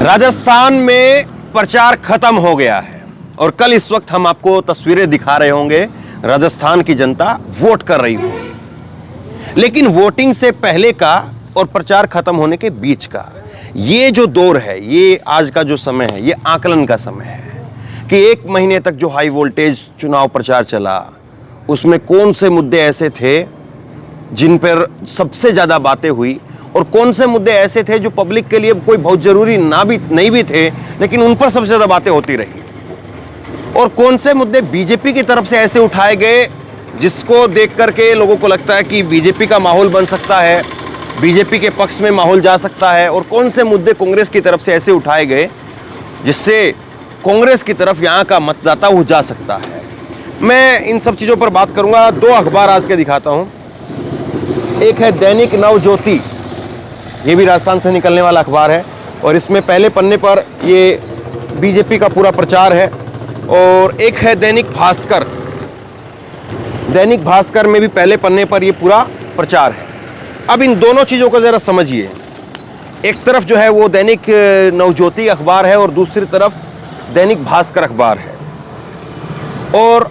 राजस्थान में प्रचार खत्म हो गया है और कल इस वक्त हम आपको तस्वीरें दिखा रहे होंगे। राजस्थान की जनता वोट कर रही होगी, लेकिन वोटिंग से पहले का और प्रचार खत्म होने के बीच का ये जो दौर है, ये आज का जो समय है, ये आकलन का समय है कि एक महीने तक जो हाई वोल्टेज चुनाव प्रचार चला, उसमें कौन से मुद्दे ऐसे थे जिन पर सबसे ज्यादा बातें हुई और कौन से मुद्दे ऐसे थे जो पब्लिक के लिए कोई बहुत जरूरी नहीं भी थे, लेकिन उन पर सबसे ज्यादा बातें होती रही, और कौन से मुद्दे बीजेपी की तरफ से ऐसे उठाए गए जिसको देख करके लोगों को लगता है कि बीजेपी का माहौल बन सकता है, बीजेपी के पक्ष में माहौल जा सकता है, और कौन से मुद्दे कांग्रेस की तरफ से ऐसे उठाए गए जिससे कांग्रेस की तरफ यहाँ का मतदाता वो जा सकता है। मैं इन सब चीज़ों पर बात करूंगा। दो अखबार आज के दिखाता हूं। एक है दैनिक नवज्योति, ये भी राजस्थान से निकलने वाला अखबार है, और इसमें पहले पन्ने पर ये बीजेपी का पूरा प्रचार है। और एक है दैनिक भास्कर, दैनिक भास्कर में भी पहले पन्ने पर ये पूरा प्रचार है। अब इन दोनों चीज़ों को ज़रा समझिए। एक तरफ जो है वो दैनिक नवज्योति अखबार है और दूसरी तरफ दैनिक भास्कर अखबार है, और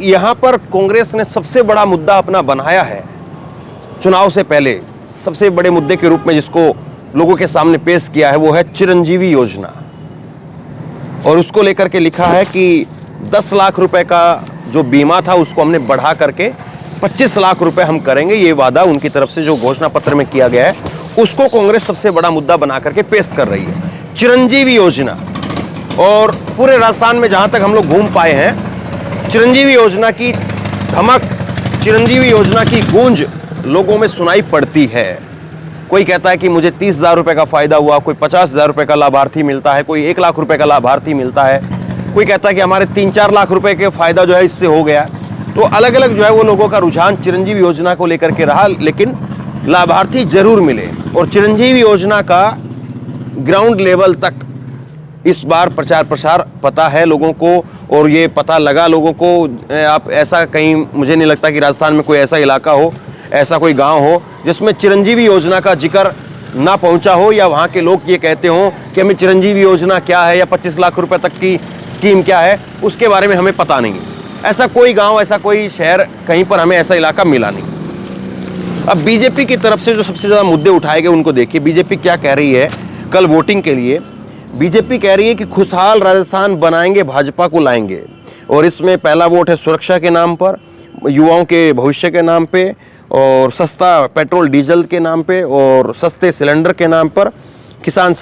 यहाँ पर कांग्रेस ने सबसे बड़ा मुद्दा अपना बनाया है चुनाव से पहले, सबसे बड़े मुद्दे के रूप में जिसको लोगों के सामने पेश किया है वो है चिरंजीवी योजना। और उसको लेकर के लिखा है कि 10 लाख रुपए का जो बीमा था उसको हमने बढ़ा करके 25 लाख रुपए हम करेंगे। ये वादा उनकी तरफ से जो घोषणा पत्र में किया गया है उसको कांग्रेस सबसे बड़ा मुद्दा बना करके पेश कर रही है, चिरंजीवी योजना। और पूरे राजस्थान में जहां तक हम लोग घूम पाए हैं, चिरंजीवी योजना की धमक, चिरंजीवी योजना की गूंज लोगों में सुनाई पड़ती है। कोई कहता है कि मुझे 30,000 रुपए का फायदा हुआ, कोई 50,000 रुपए का लाभार्थी मिलता है, कोई 1 लाख रुपए का लाभार्थी मिलता है, कोई कहता है कि हमारे 3-4 लाख रुपए के फायदा जो है इससे हो गया। तो अलग अलग जो है वो लोगों का रुझान चिरंजीवी योजना को लेकर के रहा, लेकिन लाभार्थी जरूर मिले। और चिरंजीवी योजना का ग्राउंड लेवल तक इस बार प्रचार प्रसार पता है लोगों को, और ये पता लगा लोगों को। आप ऐसा कहीं, मुझे नहीं लगता कि राजस्थान में कोई ऐसा इलाका हो, ऐसा कोई गांव हो जिसमें चिरंजीवी योजना का जिक्र ना पहुंचा हो, या वहां के लोग ये कहते हो कि हमें चिरंजीवी योजना क्या है या 25 लाख रुपए तक की स्कीम क्या है उसके बारे में हमें पता नहीं। ऐसा कोई गांव, ऐसा कोई शहर, कहीं पर हमें ऐसा इलाका मिला नहीं। अब बीजेपी की तरफ से जो सबसे ज्यादा मुद्दे उठाए गए उनको देखिए। बीजेपी क्या कह रही है कल वोटिंग के लिए? बीजेपी कह रही है कि खुशहाल राजस्थान बनाएंगे, भाजपा को लाएंगे। और इसमें पहला वोट है सुरक्षा के नाम पर, युवाओं के भविष्य के नाम पे, और सस्ता पेट्रोल डीजल के नाम पे, और सस्ते सिलेंडर के नाम पर, किसान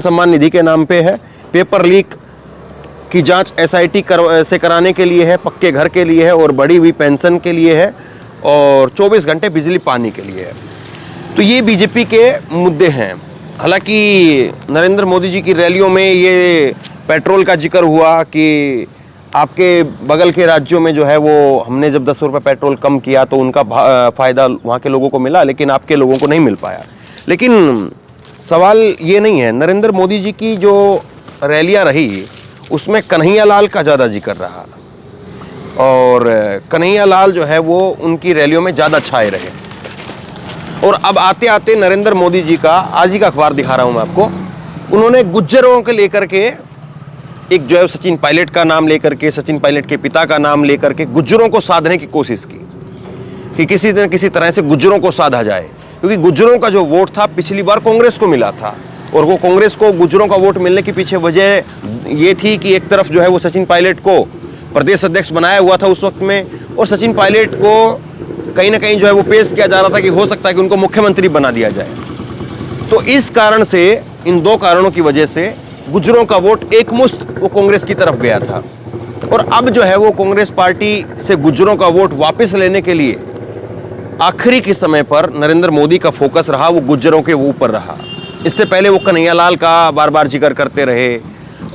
सम्मान निधि के नाम पे है, पेपर लीक की जांच SIT से कराने के लिए है, पक्के घर के लिए है, और बढ़ी हुई पेंशन के लिए है, और 24 घंटे बिजली पानी के लिए है। तो ये बीजेपी के मुद्दे हैं। हालांकि नरेंद्र मोदी जी की रैलियों में ये पेट्रोल का जिक्र हुआ कि आपके बगल के राज्यों में जो है वो हमने जब 10 रुपये पेट्रोल कम किया तो उनका फ़ायदा वहाँ के लोगों को मिला, लेकिन आपके लोगों को नहीं मिल पाया। लेकिन सवाल ये नहीं है। नरेंद्र मोदी जी की जो रैलियाँ रही उसमें कन्हैया लाल का ज़्यादा जिक्र रहा, और कन्हैया लाल जो है वो उनकी रैलियों में ज़्यादा छाए रहे। और अब आते आते नरेंद्र मोदी जी का, आज ही का अखबार दिखा रहा हूँ मैं आपको, उन्होंने गुज्जरों को लेकर के एक जो है सचिन पायलट का नाम लेकर के, सचिन पायलट के पिता का नाम लेकर के गुज्जरों को साधने की कोशिश की कि किसी न किसी तरह से गुज्जरों को साधा जाए, क्योंकि गुज्जरों का जो वोट था पिछली बार कांग्रेस को मिला था, और वो कांग्रेस को गुज्जरों का वोट मिलने के पीछे वजह ये थी कि एक तरफ जो है वो सचिन पायलट को प्रदेश अध्यक्ष बनाया हुआ था उस वक्त में, और सचिन पायलट को कहीं ना कहीं जो है वो पेश किया जा रहा था कि हो सकता है कि उनको मुख्यमंत्री बना दिया जाए। तो इस कारण से, इन दो कारणों की वजह से गुज्जरों का वोट एकमुश्त वो कांग्रेस की तरफ गया था। और अब जो है वो कांग्रेस पार्टी से गुज्जरों का वोट वापस लेने के लिए आखिरी के समय पर नरेंद्र मोदी का फोकस रहा, वो गुज्जरों के ऊपर रहा। इससे पहले वो कन्हैया लाल का बार बार जिक्र करते रहे,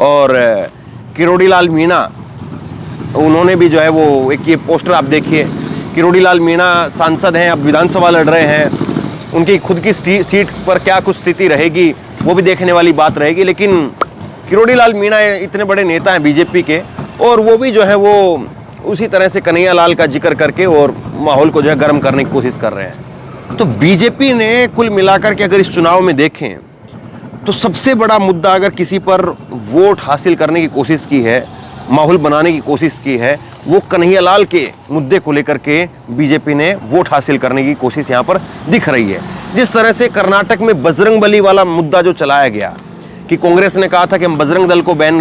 और किरोड़ी लाल मीणा, उन्होंने भी जो है वो एक ये पोस्टर आप देखिए, किरोड़ी लाल मीणा सांसद हैं, अब विधानसभा लड़ रहे हैं, उनकी खुद की सीट पर क्या कुछ स्थिति रहेगी वो भी देखने वाली बात रहेगी। लेकिन किरोड़ी लाल मीणा इतने बड़े नेता हैं बीजेपी के, और वो भी जो है वो उसी तरह से कन्हैया लाल का जिक्र करके और माहौल को जो है गर्म करने की कोशिश कर रहे हैं। तो बीजेपी ने कुल मिलाकर के अगर इस चुनाव में देखें तो सबसे बड़ा मुद्दा अगर किसी पर वोट हासिल करने की कोशिश की है, माहौल बनाने की कोशिश की है, वो कन्हैयालाल के मुद्दे को लेकर के बीजेपी ने वोट हासिल करने की कोशिश यहाँ पर दिख रही है। जिस तरह से कर्नाटक में बजरंगबली वाला मुद्दा जो चलाया गया कि कांग्रेस ने कहा था कि हम बजरंग दल को बैन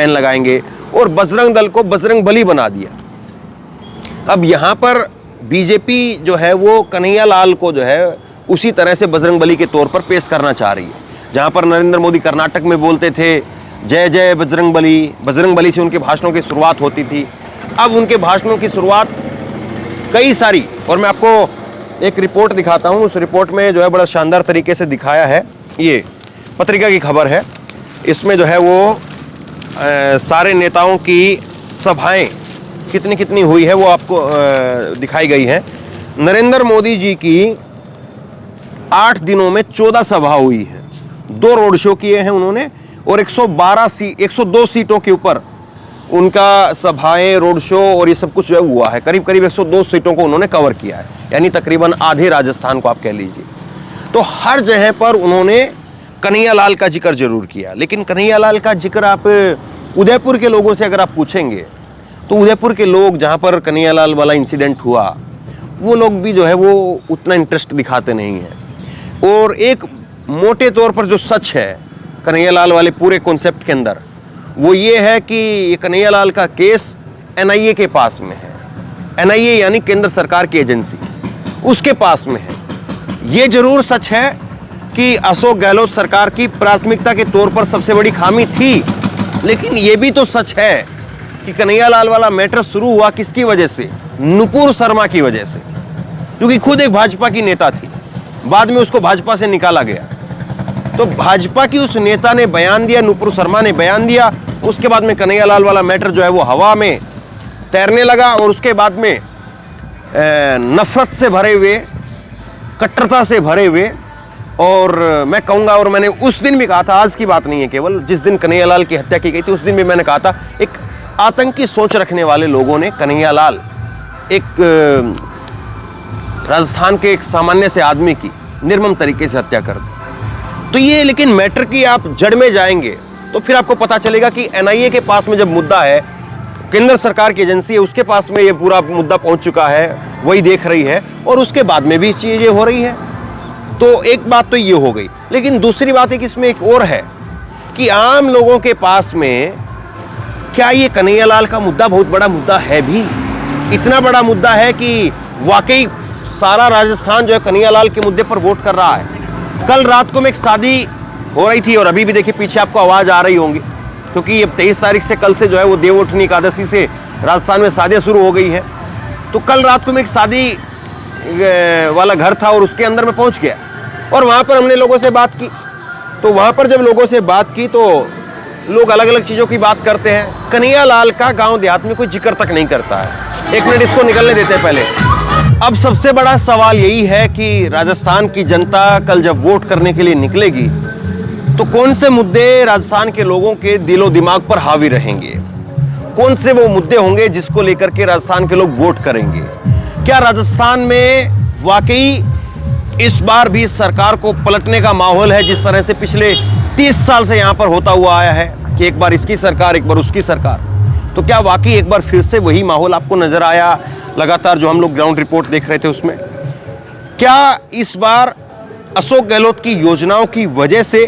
लगाएंगे और बजरंग दल को बजरंगबली बना दिया। अब यहाँ पर बीजेपी जो है वो कन्हैयालाल को जो है उसी तरह से बजरंगबली के तौर पर पेश करना चाह रही है। जहाँ पर नरेंद्र मोदी कर्नाटक में बोलते थे जय जय बजरंगबली, बजरंगबली से उनके भाषणों की शुरुआत होती थी। अब उनके भाषणों की शुरुआत कई सारी, और मैं आपको एक रिपोर्ट दिखाता हूँ, उस रिपोर्ट में जो है बड़ा शानदार तरीके से दिखाया है। ये पत्रिका की खबर है, इसमें जो है वो सारे नेताओं की सभाएं कितनी कितनी हुई है वो आपको दिखाई गई है। नरेंद्र मोदी जी की 8 दिनों में 14 सभा हुई है, 2 रोड शो किए हैं उन्होंने और 102 सीटों के ऊपर उनका सभाएं, रोड शो और ये सब कुछ जो है हुआ है। करीब करीब 102 सीटों को उन्होंने कवर किया है, यानी तकरीबन आधे राजस्थान को आप कह लीजिए। तो हर जगह पर उन्होंने कन्हैयालाल का जिक्र जरूर किया, लेकिन कन्हैयालाल का जिक्र आप उदयपुर के लोगों से अगर आप पूछेंगे तो उदयपुर के लोग, जहाँ पर कन्हैयालाल वाला इंसिडेंट हुआ, वो लोग भी जो है वो उतना इंटरेस्ट दिखाते नहीं हैं। और एक मोटे तौर पर जो सच है कन्हैयालाल वाले पूरे कॉन्सेप्ट के अंदर, वो ये है कि कन्हैयालाल का केस एनआईए के पास में है। एनआईए यानी केंद्र सरकार की एजेंसी, उसके पास में है। ये जरूर सच है कि अशोक गहलोत सरकार की प्राथमिकता के तौर पर सबसे बड़ी खामी थी, लेकिन ये भी तो सच है कि कन्हैयालाल वाला मैटर शुरू हुआ किसकी वजह से? नुपुर शर्मा की वजह से, क्योंकि खुद एक भाजपा की नेता थी, बाद में उसको भाजपा से निकाला गया। तो भाजपा की उस नेता ने बयान दिया, नुपुर शर्मा ने बयान दिया, उसके बाद में कन्हैयालाल वाला मैटर जो है वो हवा में तैरने लगा और उसके बाद में नफरत से भरे हुए, कट्टरता से भरे हुए, और मैं कहूँगा, और मैंने उस दिन भी कहा था, आज की बात नहीं है केवल, जिस दिन कन्हैयालाल की हत्या की गई थी उस दिन भी मैंने कहा था, एक आतंकी सोच रखने वाले लोगों ने कन्हैयालाल, एक राजस्थान के एक सामान्य से आदमी की निर्मम तरीके से हत्या कर दी। तो ये, लेकिन मैटर की आप जड़ में जाएंगे तो फिर आपको पता चलेगा कि एनआईए के पास में जब मुद्दा है, केंद्र सरकार की एजेंसी है, उसके पास में ये पूरा मुद्दा पहुंच चुका है, वही देख रही है, और उसके बाद में भी चीजें हो रही है। तो एक बात तो ये हो गई, लेकिन दूसरी बात है कि इसमें एक और है कि आम लोगों के पास में क्या ये कन्हैयालाल का मुद्दा बहुत बड़ा मुद्दा है भी? इतना बड़ा मुद्दा है कि वाकई सारा राजस्थान जो है कन्हैयालाल के मुद्दे पर वोट कर रहा है। कल रात को में एक शादी हो रही थी, और अभी भी देखिए पीछे आपको आवाज आ रही होंगी, क्योंकि अब 23 तारीख से, कल से जो है वो देवउठनी एकादशी से राजस्थान में शादियां शुरू हो गई है। तो कल रात को में एक शादी वाला घर था और उसके अंदर में पहुंच गया, और वहां पर हमने लोगों से बात की। तो वहां पर जब लोगों से बात की तो लोग अलग अलग चीजों की बात करते हैं, कन्हैयालाल का गांव देहात में कोई जिक्र तक नहीं करता है। एक मिनट इसको निकलने देते हैं पहले। अब सबसे बड़ा सवाल यही है कि राजस्थान की जनता कल जब वोट करने के लिए निकलेगी तो कौन से मुद्दे राजस्थान के लोगों के दिलो दिमाग पर हावी रहेंगे? कौन से वो मुद्दे होंगे जिसको लेकर के राजस्थान के लोग वोट करेंगे? क्या राजस्थान में वाकई इस बार भी सरकार को पलटने का माहौल है, जिस तरह से पिछले 30 साल से यहां पर होता हुआ आया है कि एक बार इसकी सरकार, एक बार उसकी सरकार? तो क्या वाकई एक बार फिर से वही माहौल आपको नजर आया लगातार जो हम लोग ग्राउंड रिपोर्ट देख रहे थे उसमें? क्या इस बार अशोक गहलोत की योजनाओं की वजह से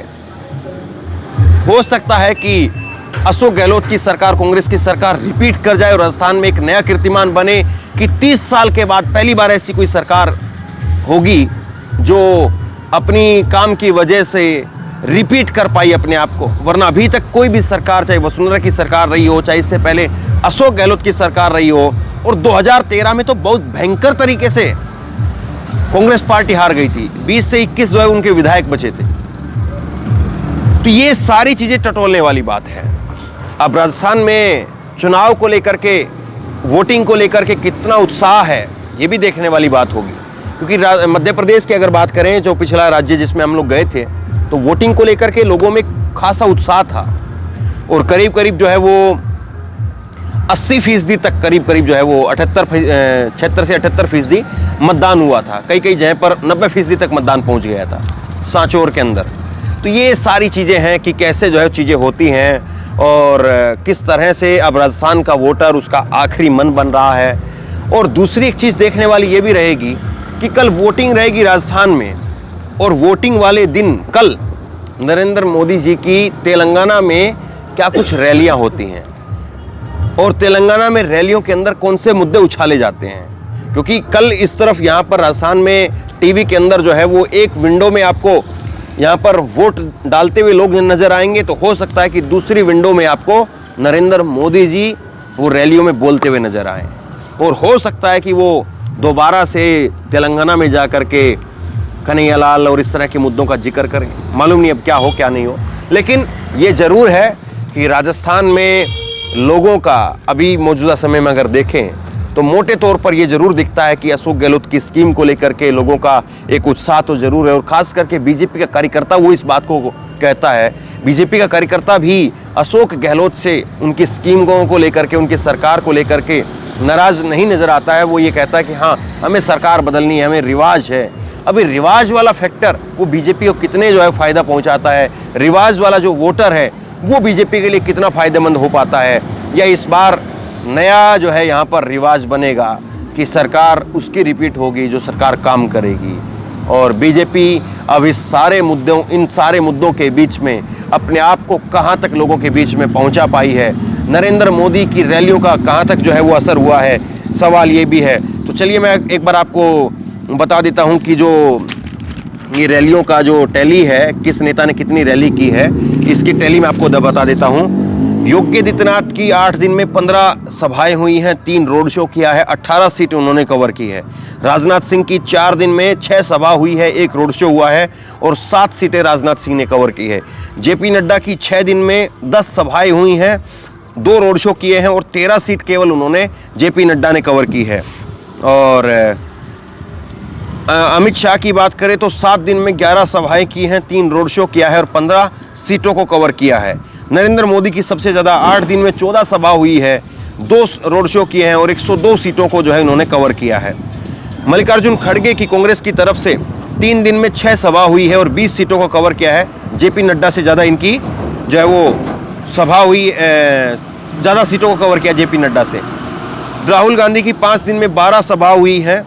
हो सकता है कि अशोक गहलोत की सरकार, कांग्रेस की सरकार रिपीट कर जाए और राजस्थान में एक नया कीर्तिमान बने कि 30 साल के बाद पहली बार ऐसी कोई सरकार होगी जो अपनी काम की वजह से रिपीट कर पाई अपने आप को? वरना अभी तक कोई भी सरकार, चाहे वसुंधरा की सरकार रही हो, चाहे इससे पहले अशोक गहलोत की सरकार रही हो, और 2013 में तो बहुत भयंकर तरीके से कांग्रेस पार्टी हार गई थी, 20 से 21 जो है उनके विधायक बचे थे। तो ये सारी चीजें टटोलने वाली बात है। अब राजस्थान में चुनाव को लेकर के, वोटिंग को लेकर के कितना उत्साह है, ये भी देखने वाली बात होगी। क्योंकि मध्य प्रदेश की अगर बात करें, जो पिछला राज्य जिसमें हम लोग गए थे, तो वोटिंग को लेकर के लोगों में खासा उत्साह था, और करीब करीब जो है वो 80% तक, करीब करीब जो है वो 76 से 78% मतदान हुआ था। कई कई जगह पर 90% तक मतदान पहुंच गया था सांचौर के अंदर। तो ये सारी चीज़ें हैं कि कैसे जो है चीज़ें होती हैं और किस तरह से अब राजस्थान का वोटर उसका आखिरी मन बन रहा है। और दूसरी एक चीज़ देखने वाली ये भी रहेगी कि कल वोटिंग रहेगी राजस्थान में, और वोटिंग वाले दिन कल नरेंद्र मोदी जी की तेलंगाना में क्या कुछ रैलियां होती हैं और तेलंगाना में रैलियों के अंदर कौन से मुद्दे उछाले जाते हैं। क्योंकि कल इस तरफ यहाँ पर राजस्थान में टीवी के अंदर जो है वो एक विंडो में आपको यहाँ पर वोट डालते हुए लोग नजर आएंगे, तो हो सकता है कि दूसरी विंडो में आपको नरेंद्र मोदी जी वो रैलियों में बोलते हुए नजर आए, और हो सकता है कि वो दोबारा से तेलंगाना में जा कर के कन्हैयालाल और इस तरह के मुद्दों का जिक्र करें। मालूम नहीं अब क्या हो क्या नहीं हो, लेकिन ये जरूर है कि राजस्थान में लोगों का अभी मौजूदा समय में अगर देखें तो मोटे तौर पर यह जरूर दिखता है कि अशोक गहलोत की स्कीम को लेकर के लोगों का एक उत्साह तो जरूर है, और खास करके बीजेपी का कार्यकर्ता वो इस बात को कहता है, बीजेपी का कार्यकर्ता भी अशोक गहलोत से उनकी स्कीमों को लेकर के, उनकी सरकार को लेकर के नाराज नहीं नजर आता है। वो ये कहता है कि हाँ हमें सरकार बदलनी है, हमें रिवाज है। अभी रिवाज वाला फैक्टर वो बीजेपी को कितने जो है फायदा पहुंचाता है, रिवाज वाला जो वोटर है वो बीजेपी के लिए कितना फायदेमंद हो पाता है, या इस बार नया जो है यहाँ पर रिवाज बनेगा कि सरकार उसकी रिपीट होगी जो सरकार काम करेगी। और बीजेपी अब इस सारे मुद्दों, इन सारे मुद्दों के बीच में अपने आप को कहाँ तक लोगों के बीच में पहुँचा पाई है, नरेंद्र मोदी की रैलियों का कहाँ तक जो है वो असर हुआ है, सवाल ये भी है। तो चलिए मैं एक बार आपको बता देता हूँ कि जो ये रैलियों का जो टैली है, किस नेता ने कितनी रैली की है, इसकी टैली मैं आपको बता देता हूँ। योगी आदित्यनाथ की 8 दिन में 15 सभाएं हुई हैं, 3 रोड शो किया है, 18 सीटें उन्होंने कवर की है। राजनाथ सिंह की 4 दिन में 6 सभा हुई है, 1 रोड शो हुआ है और 7 सीटें राजनाथ सिंह ने कवर की है। जेपी नड्डा की 6 दिन में 10 सभाएं हुई हैं, 2 रोड शो किए हैं और 13 सीट केवल उन्होंने जेपी नड्डा ने कवर की है। और अमित शाह की बात करें तो 7 दिन में 11 सभाएं की हैं, 3 रोड शो किया है और 15 सीटों को कवर किया है। नरेंद्र मोदी की सबसे ज़्यादा 8 दिन में 14 सभा हुई है, 2 रोड शो किए हैं और 102 सीटों को जो है इन्होंने कवर किया है। मल्लिकार्जुन खड़गे की कांग्रेस की तरफ से 3 दिन में 6 सभा हुई है और 20 सीटों को कवर किया है। जेपी नड्डा से ज़्यादा इनकी जो है वो सभा हुई, ज़्यादा सीटों को कवर किया जेपी नड्डा से। राहुल गांधी की 5 दिन में 12 सभा हुई है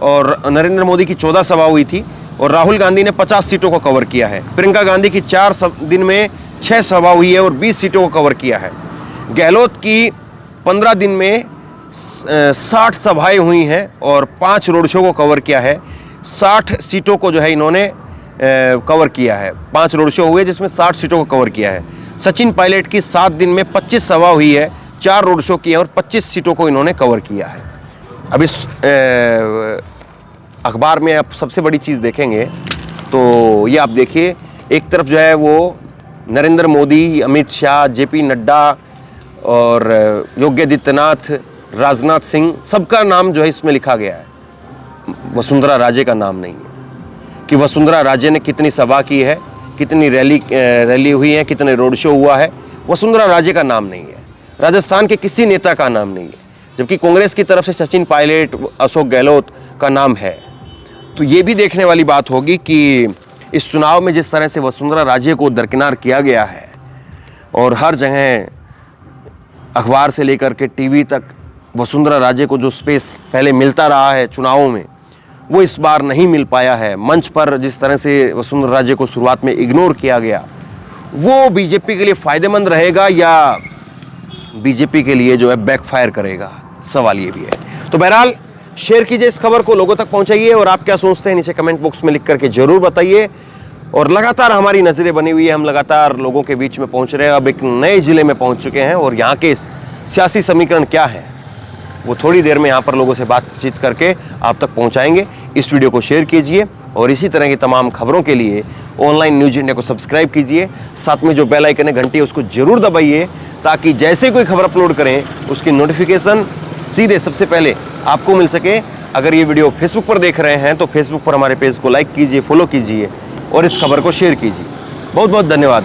और नरेंद्र मोदी की 14 सभा हुई थी और राहुल गांधी ने 50 सीटों को कवर किया है। प्रियंका गांधी की 4 दिन में 6 सभा हुई है और 20 सीटों को कवर किया है। गहलोत की 15 दिन में 60 सभाएं हुई हैं और 5 रोड शो को कवर किया है। 60 सीटों को जो है इन्होंने कवर किया है, 5 रोड शो हुए जिसमें 60 सीटों को कवर किया है। सचिन पायलट की 7 दिन में 25 सभा हुई है, 4 रोड शो किए और 25 सीटों को इन्होंने कवर किया है। अब इस अखबार में आप सबसे बड़ी चीज़ देखेंगे तो ये आप देखिए, एक तरफ जो है वो नरेंद्र मोदी, अमित शाह, जेपी नड्डा और योगी आदित्यनाथ, राजनाथ सिंह, सबका नाम जो है इसमें लिखा गया है। वसुंधरा राजे का नाम नहीं है कि वसुंधरा राजे ने कितनी सभा की है, कितनी रैली हुई है, कितने रोड शो हुआ है। वसुंधरा राजे का नाम नहीं है, राजस्थान के किसी नेता का नाम नहीं है, जबकि कांग्रेस की तरफ से सचिन पायलट, अशोक गहलोत का नाम है। तो ये भी देखने वाली बात होगी कि इस चुनाव में जिस तरह से वसुंधरा राजे को दरकिनार किया गया है और हर जगह अखबार से लेकर के टीवी तक वसुंधरा राजे को जो स्पेस पहले मिलता रहा है चुनावों में, वो इस बार नहीं मिल पाया है। मंच पर जिस तरह से वसुंधरा राजे को शुरुआत में इग्नोर किया गया, वो बीजेपी के लिए फ़ायदेमंद रहेगा या बीजेपी के लिए जो है बैकफायर करेगा, सवाल ये भी है। तो बहरहाल शेयर कीजिए इस खबर को, लोगों तक पहुंचाइए और आप क्या सोचते हैं नीचे कमेंट बॉक्स में लिख करके जरूर बताइए। और लगातार हमारी नज़रें बनी हुई है, हम लगातार लोगों के बीच में पहुंच रहे हैं। अब एक नए ज़िले में पहुंच चुके हैं और यहाँ के सियासी समीकरण क्या है वो थोड़ी देर में यहाँ पर लोगों से बातचीत करके आप तक पहुँचाएंगे। इस वीडियो को शेयर कीजिए और इसी तरह की तमाम खबरों के लिए ऑनलाइन न्यूज़ इंडिया को सब्सक्राइब कीजिए। साथ में जो बेल आइकन है घंटी, उसको जरूर दबाइए ताकि जैसे कोई खबर अपलोड करें उसकी नोटिफिकेशन सीधे सबसे पहले आपको मिल सके। अगर ये वीडियो फेसबुक पर देख रहे हैं तो फेसबुक पर हमारे पेज को लाइक कीजिए, फॉलो कीजिए और इस खबर को शेयर कीजिए। बहुत बहुत धन्यवाद।